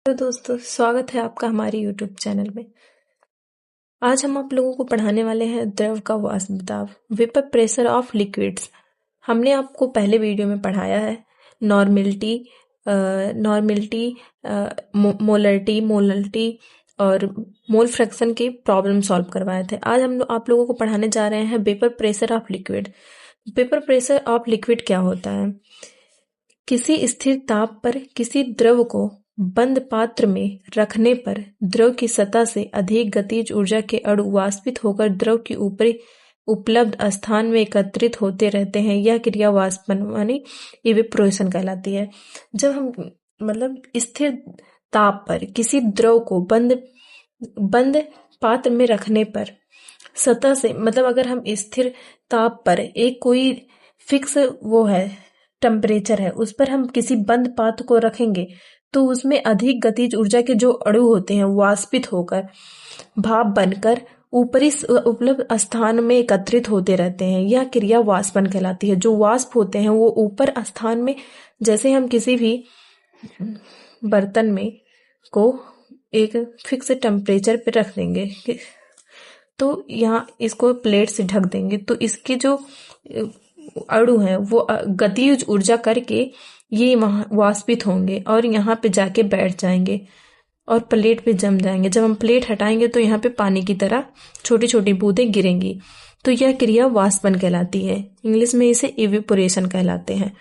तो दोस्तों स्वागत है आपका हमारे YouTube चैनल में। आज हम आप लोगों को पढ़ाने वाले हैं द्रव का वाष्प दाब, वेपर प्रेशर ऑफ लिक्विड्स। हमने आपको पहले वीडियो में पढ़ाया है नॉर्मेलिटी, मोलरिटी और मोल फ्रैक्शन के प्रॉब्लम सॉल्व करवाए थे। आज हम आप लोगों को पढ़ाने जा रहे हैं vapour pressure of liquid. Vapour pressure of liquid क्या होता है? किसी स्थिर ताप पर किसी द्रव को बंद पात्र में रखने पर द्रव की सतह से अधिक गतिज ऊर्जा के अणु वाष्पित होकर द्रव की ऊपरी उपलब्ध स्थान में एकत्रित होते रहते हैं। यह क्रिया वाष्पन यानी इवेपोरेशन कहलाती है। जब हम स्थिर ताप पर किसी द्रव को बंद पात्र में रखने पर सतह से अगर हम स्थिर ताप पर एक कोई फिक्स टेम्परेचर है, उस पर हम किसी बंद पात्र को रखेंगे तो उसमें अधिक गतिज ऊर्जा के जो अणु होते हैं वाष्पित होकर भाप बनकर ऊपरी उपलब्ध स्थान में एकत्रित होते रहते हैं। यह क्रिया वाष्पन कहलाती है। जो वाष्प होते हैं वो ऊपर स्थान में, जैसे हम किसी भी बर्तन में को एक फिक्स टेम्परेचर पे रख देंगे तो यहाँ इसको प्लेट से ढक देंगे तो इसके जो अणु हैं वो गतिज ऊर्जा करके ये वाष्पित होंगे और यहाँ पे जाके बैठ जाएंगे और प्लेट पे जम जाएंगे। जब हम प्लेट हटाएंगे तो यहाँ पे पानी की तरह छोटी छोटी बूंदें गिरेंगी। तो यह क्रिया वाष्पन कहलाती है। इंग्लिश में इसे इवेपोरेशन कहलाते हैं।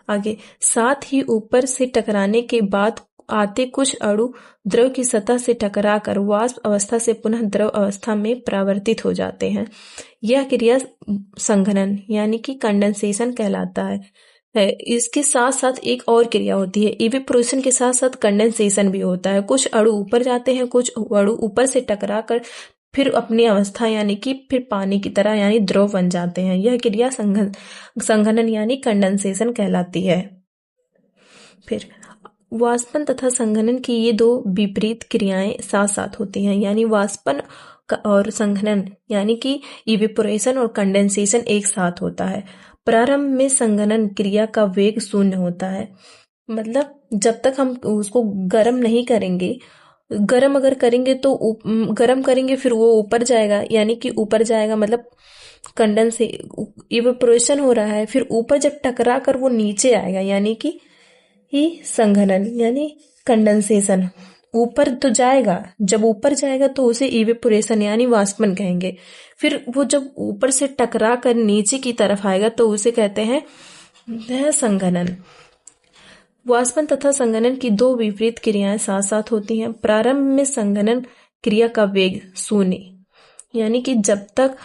आगे, साथ ही ऊपर से टकराने के बाद आते कुछ अणु द्रव की सतह से टकराकर वाष्प अवस्था से पुनः द्रव अवस्था में परावर्तित हो जाते हैं। यह क्रिया संघनन यानी कि कंडेंसेशन कहलाता है। इसके साथ साथ एक और क्रिया होती है। इवेपोरेशन के साथ साथ कंडेंसेशन भी होता है। कुछ अणु ऊपर जाते हैं, कुछ अणु ऊपर से टकराकर फिर अपनी अवस्था यानी कि फिर पानी की तरह यानी द्रव बन जाते हैं। यह क्रिया संघनन यानी कंडेंसेशन कहलाती है। फिर वाष्पन तथा संघनन की ये दो विपरीत क्रियाएं साथ साथ होती हैं, यानी वाष्पन और संघनन यानी कि इवेपोरेशन और कंडेंसेशन एक साथ होता है। प्रारंभ में संघनन क्रिया का वेग शून्य होता है। जब तक हम उसको गर्म नहीं करेंगे, गर्म अगर करेंगे तो गर्म करेंगे फिर वो ऊपर जाएगा, यानी कि ऊपर जाएगा कंडेंस इवेपोरेशन हो रहा है, फिर ऊपर जब टकरा कर वो नीचे आएगा यानी कि संघनन यानी कंडेंसेशन। ऊपर तो जाएगा, जब ऊपर जाएगा तो उसे इवेपोरेशन यानी वाष्पन कहेंगे। फिर वो जब ऊपर से टकरा कर नीचे की तरफ आएगा तो उसे कहते हैं संघनन। वाष्पन तथा संघनन की दो विपरीत क्रियाएं साथ साथ होती हैं। प्रारंभ में संघनन क्रिया का वेग शून्य, यानी कि जब तक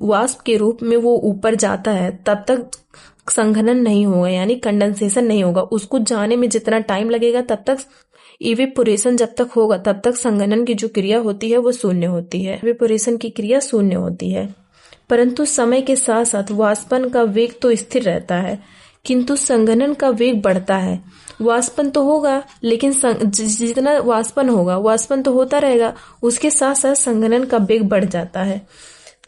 वाष्प के रूप में वो ऊपर जाता है तब तक संघनन नहीं होगा यानी कंडेंसेशन नहीं होगा। उसको जाने में जितना टाइम लगेगा तब तक इवेपोरेशन जब तक होगा तब तक संघनन की जो क्रिया होती है वो शून्य होती है। इवेपोरेशन की क्रिया शून्य होती है। परंतु समय के साथ साथ वाष्पन का वेग तो स्थिर रहता है किंतु संघनन का वेग बढ़ता है। वाष्पन तो होगा लेकिन जितना वाष्पन तो होता रहेगा, उसके साथ साथ संघनन का वेग बढ़ जाता है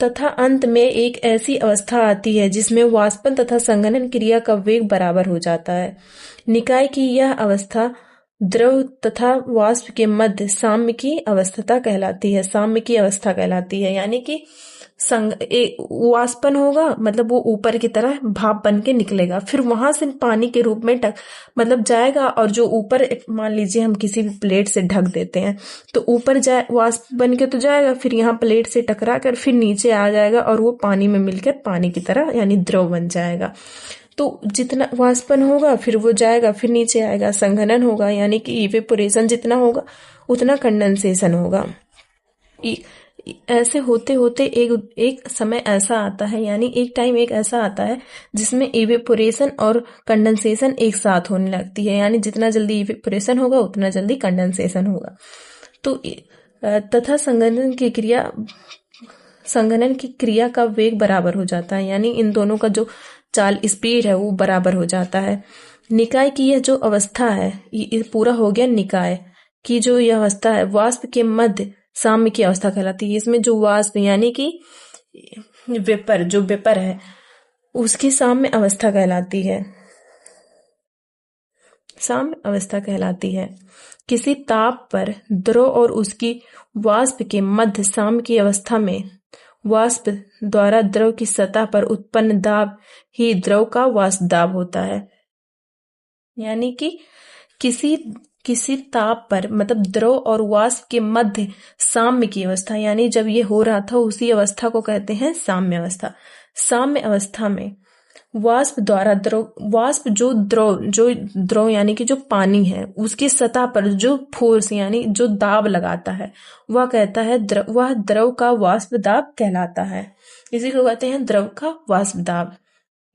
तथा अंत में एक ऐसी अवस्था आती है जिसमें वाष्पन तथा संघनन क्रिया का वेग बराबर हो जाता है। निकाय की यह अवस्था द्रव तथा वाष्प के मध्य साम्य की अवस्था कहलाती है। यानी कि वाष्पन होगा, वो ऊपर की तरह भाप बन के निकलेगा, फिर वहां से पानी के रूप में जाएगा और जो ऊपर मान लीजिए हम किसी भी प्लेट से ढक देते हैं तो ऊपर जाए वाष्प बन के तो जाएगा, फिर यहाँ प्लेट से टकरा कर फिर नीचे आ जाएगा और वो पानी में मिलकर पानी की तरह यानी द्रव बन जाएगा। तो जितना वाष्पन होगा फिर वो जाएगा फिर नीचे आएगा, संघनन होगा यानी कि इवेपोरेशन जितना होगा उतना कंडेंसेशन होगा। ऐसे होते होते एक समय ऐसा आता है, यानी एक टाइम एक ऐसा आता है जिसमें इवेपोरेशन और कंडेंसेशन एक साथ होने लगती है, यानी जितना जल्दी इवेपोरेशन होगा उतना जल्दी कंडेंसेशन होगा। तो तथा संघनन की क्रिया का वेग बराबर हो जाता है, यानी इन दोनों का जो चाल स्पीड है वो बराबर हो जाता है। निकाय की यह जो अवस्था है, ये पूरा हो गया निकाय की जो यह अवस्था है, वाष्प के मध्य साम्य की अवस्था कहलाती है। इसमें जो वाष्प यानी कि वेपर है उसकी साम्य अवस्था कहलाती है। साम्य अवस्था कहलाती है। किसी ताप पर द्रव और उसकी वाष्प के मध्य साम्य की अवस्था में वाष्प द्वारा द्रव की सतह पर उत्पन्न दाब ही द्रव का वाष्प दाब होता है। यानी कि किसी किसी ताप पर मतलब द्रव और वाष्प के मध्य साम्य की अवस्था, यानी जब ये हो रहा था उसी अवस्था को कहते हैं साम्य अवस्था। साम्य अवस्था में वाष्प द्वारा द्रव यानी कि जो पानी है उसकी सतह पर जो फोर्स यानी जो दाब लगाता है वह कहता है वह द्रव का वाष्प दाब कहलाता है। इसी को कहते हैं द्रव का वाष्प दाब।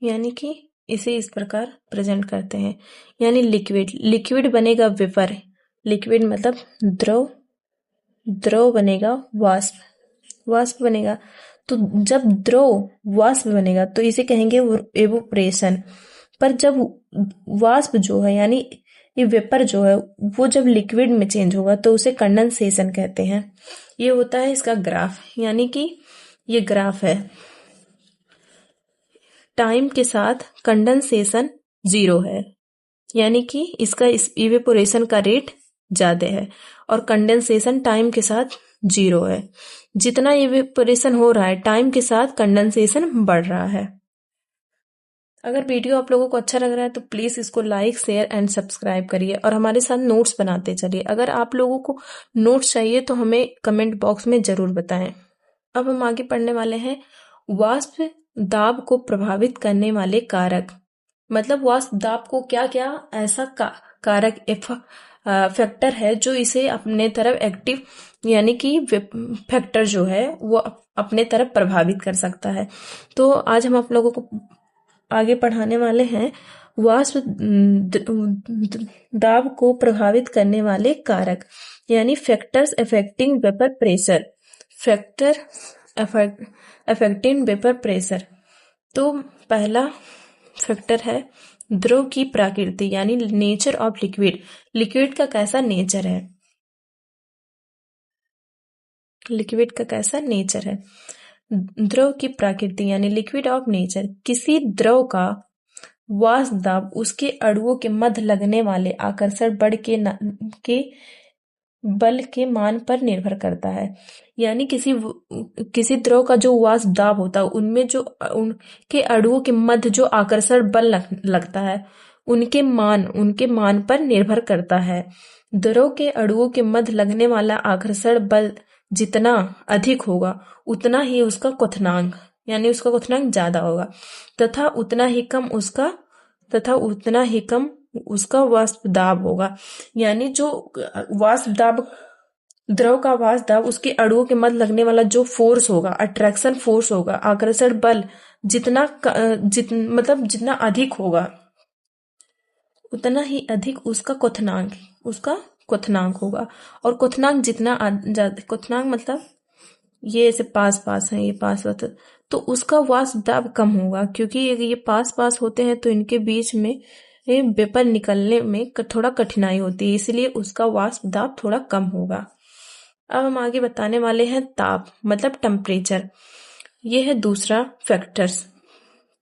यानी कि इसे इस प्रकार प्रेजेंट करते हैं। यानी लिक्विड बनेगा वेपर, लिक्विड मतलब द्रव बनेगा वाष्प बनेगा। तो जब द्रव वाष्प बनेगा तो इसे कहेंगे एवोपरेशन। पर जब वाष्प जो है यानी ये वेपर जो है वो जब लिक्विड में चेंज होगा तो उसे कंडेंसेशन कहते हैं। ये होता है इसका ग्राफ, यानी कि ये ग्राफ है। टाइम के साथ कंडेंसेशन 0 है, यानी कि इसका इवेपोरेशन का रेट ज्यादा है और कंडेंसेशन टाइम के साथ 0 है। जितना इवेपोरेशन हो रहा है टाइम के साथ कंडेंसेशन बढ़ रहा है। अगर वीडियो आप लोगों को अच्छा लग रहा है तो प्लीज इसको लाइक शेयर एंड सब्सक्राइब करिए और हमारे साथ नोट्स बनाते चलिए। अगर आप लोगों को नोट्स चाहिए तो हमें कमेंट बॉक्स में जरूर बताएं। अब हम आगे पढ़ने वाले हैं वाष्प दाब को प्रभावित करने वाले कारक। मतलब वाष्प दाब को क्या क्या ऐसा कारक फैक्टर है जो इसे अपने तरफ एक्टिव यानी कि फैक्टर जो है वो अपने तरफ प्रभावित कर सकता है। तो आज हम आप लोगों को आगे पढ़ाने वाले हैं वाष्प दाब को प्रभावित करने वाले कारक, यानी factors affecting vapour pressure. Factor affecting vapour pressure. तो पहला फैक्टर है द्रव की प्रकृति, यानी नेचर ऑफ लिक्विड। लिक्विड का कैसा नेचर है, लिक्विड का कैसा नेचर है। द्रव की प्रकृति यानी लिक्विड ऑफ नेचर। किसी द्रव का वाष्प दाब उसके अणुओं के मध्य लगने वाले आकर्षण बल के मान पर निर्भर करता है। यानी किसी द्रव का जो वाष्प दाब होता है उनमें जो उनके अणुओं के मध्य जो आकर्षण बल लगता है उनके मान पर निर्भर करता है। द्रव के अणुओं के मध्य लगने वाला आकर्षण बल जितना अधिक होगा उतना ही उसका क्वथनांक यानी उसका क्वथनांक ज्यादा होगा तथा उतना ही कम उसका वाष्प दाब होगा। यानी जो वाष्प दाब द्रव का वाष्प दाब उसके अणुओं के मध्य लगने वाला जो फोर्स होगा, अट्रैक्शन फोर्स होगा, आकर्षण बल जितना अधिक होगा उतना ही अधिक उसका क्वथनांक होगा। और क्वथनांक जितना ज्यादा, क्वथनांक मतलब ये ऐसे पास है, ये पास तो उसका वाष्प दाब कम होगा, क्योंकि ये पास होते हैं तो इनके बीच में वेपर निकलने में थोड़ा कठिनाई होती है, इसलिए उसका वाष्प दाब थोड़ा कम होगा। अब हम आगे बताने वाले हैं ताप मतलब टेम्परेचर। ये है दूसरा फैक्टर्स,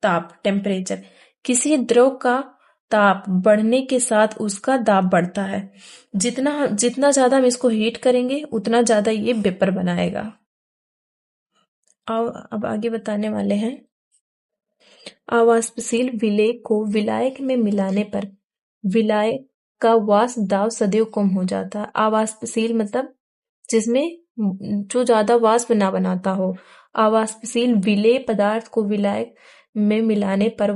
ताप टेम्परेचर। किसी द्रव का ताप बढ़ने के साथ उसका दाब बढ़ता है। जितना ज्यादा हम इसको हीट करेंगे उतना ज्यादा ये वेपर बनाएगा। अब आगे बताने वाले हैं अवाष्पशील विलेय को विलायक में मिलाने पर विलायक का वाष्प दाब सदैव कम हो जाता है। अवाष्पशील मतलब जिसमें जो ज्यादा वाष्प ना बनाता हो। अवाष्पशील विलेय पदार्थ को विलायक में मिलाने पर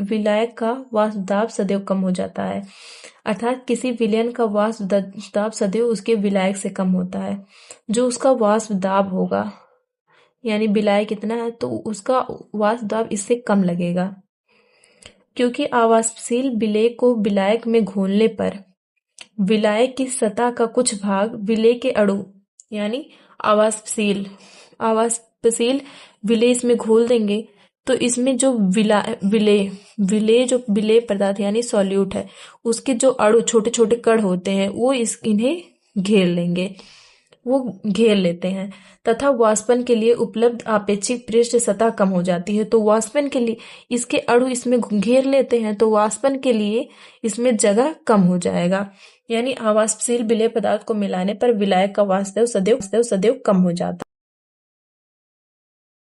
विलायक का वाष्प दाब सदैव कम हो जाता है। अर्थात किसी विलयन का वाष्प दाब सदैव उसके विलायक से कम होता है। जो उसका वाष्प दाब होगा यानी विलाय कितना है तो उसका वाष्प दाब इससे कम लगेगा, क्योंकि अवाष्पशील विलेय को विलायक में घोलने पर विलायक की सतह का कुछ भाग विलेय के अणु यानी अवाष्पशील विलेय इसमें घोल देंगे तो इसमें जो विलेय पदार्थ यानी सॉल्यूट है उसके जो अणु छोटे छोटे कण होते हैं वो इन्हें घेर लेंगे। वो घेर लेते हैं तथा वाष्पन के लिए उपलब्ध आपेक्षिक पृष्ठ सतह कम हो जाती है। तो वाष्पन के लिए इसके अणु इसमें घेर लेते हैं तो वाष्पन के लिए इसमें जगह कम हो जाएगा। यानी अवाष्पशील विलेय पदार्थ को मिलाने पर विलायक का वाष्प सदैव कम हो जाता है।